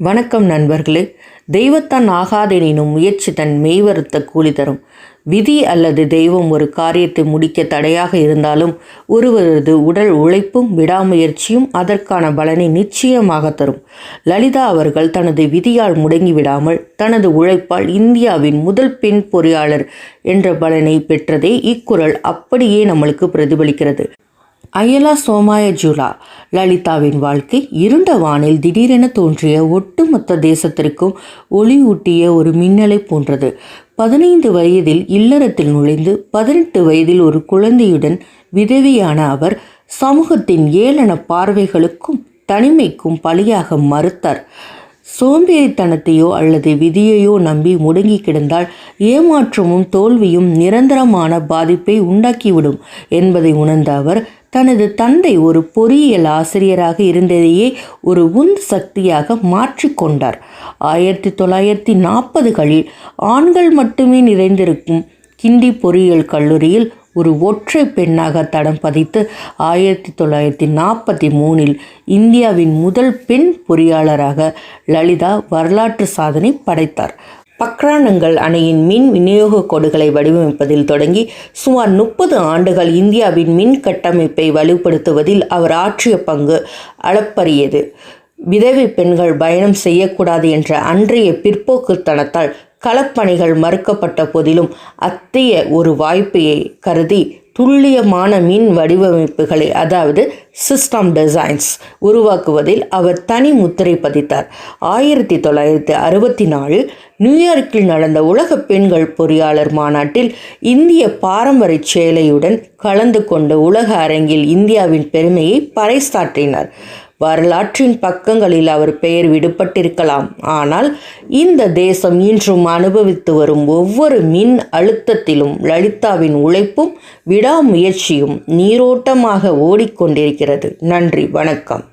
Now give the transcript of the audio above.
வணக்கம் நண்பர்களே. தெய்வத்தான் ஆகாதெனினும் முயற்சி தன் மெய்வருத்த கூலி தரும். விதி அல்லது தெய்வம் ஒரு காரியத்தை முடிக்க தடையாக இருந்தாலும் ஒருவரது உடல் உழைப்பும் விடாமுயற்சியும் அதற்கான பலனை நிச்சயமாக தரும். லலிதா அவர்கள் தனது விதியால் முடங்கிவிடாமல் தனது உழைப்பால் இந்தியாவின் முதல் பெண் பொறியாளர் என்ற பலனை பெற்றதே இக்குறள் அப்படியே நம்மளுக்கு பிரதிபலிக்கிறது. அயலா சோமாயஜுலா. லலிதாவின் வாழ்க்கை இருண்ட வானில் திடீரென தோன்றிய ஒட்டுமொத்த தேசத்திற்கும் ஒளியூட்டிய ஒரு மின்னலை போன்றது. 15 வயதில் இல்லறத்தில் நுழைந்து 18 வயதில் ஒரு குழந்தையுடன் விதவியான அவர் சமூகத்தின் ஏளன பார்வைகளுக்கும் தனிமைக்கும் பலியாக மறுத்தார். சோம்பேறித்தனத்தையோ அல்லது விதியையோ நம்பி முடங்கி கிடந்தால் ஏமாற்றமும் தோல்வியும் நிரந்தரமான பாதிப்பை உண்டாக்கிவிடும் என்பதை உணர்ந்த அவர் தனது தந்தை ஒரு பொறியியல் ஆசிரியராக இருந்ததையே ஒரு உந்து சக்தியாக மாற்றிக்கொண்டார். 1940களில் ஆண்கள் மட்டுமே நிறைந்திருக்கும் கிண்டி பொறியியல் கல்லூரியில் ஒரு ஒற்றை பெண்ணாக தடம் பதித்து 1943 இந்தியாவின் முதல் பெண் பொறியாளராக லலிதா வரலாற்று சாதனை படைத்தார். பக்ரானங்கள் அணையின் மின் விநியோக கோடுகளை வடிவமைப்பதில் தொடங்கி சுமார் 30 ஆண்டுகள் இந்தியாவின் மின் கட்டமைப்பை வலுப்படுத்துவதில் அவர் ஆற்றிய பங்கு அளப்பரியது. விதவை பெண்கள் பயணம் செய்யக்கூடாது என்ற அன்றைய பிற்போக்குத்தனத்தால் களப்பணிகள் மறுக்கப்பட்ட போதிலும் அத்தகைய ஒரு வாய்ப்பையை கருதி துல்லியமான மின் வடிவமைப்புகளை அதாவது சிஸ்டம் டிசைன்ஸ் உருவாக்குவதில் அவர் தனி முத்திரை பதித்தார். 1964 நியூயார்க்கில் நடந்த உலக பெண்கள் பொறியாளர் மாநாட்டில் இந்திய பாரம்பரிய சேலையுடன் கலந்து கொண்டு உலக அரங்கில் இந்தியாவின் பெருமையை பறைசாற்றினார். வரலாற்றின் பக்கங்களில் அவர் பெயர் விடுபட்டிருக்கலாம். ஆனால் இந்த தேசம் இன்றும் அனுபவித்து வரும் ஒவ்வொரு மின் அழுத்தத்திலும் லலிதாவின் உழைப்பும் விடாமுயற்சியும் நீரோட்டமாக ஓடிக்கொண்டிருக்கிறது. நன்றி, வணக்கம்.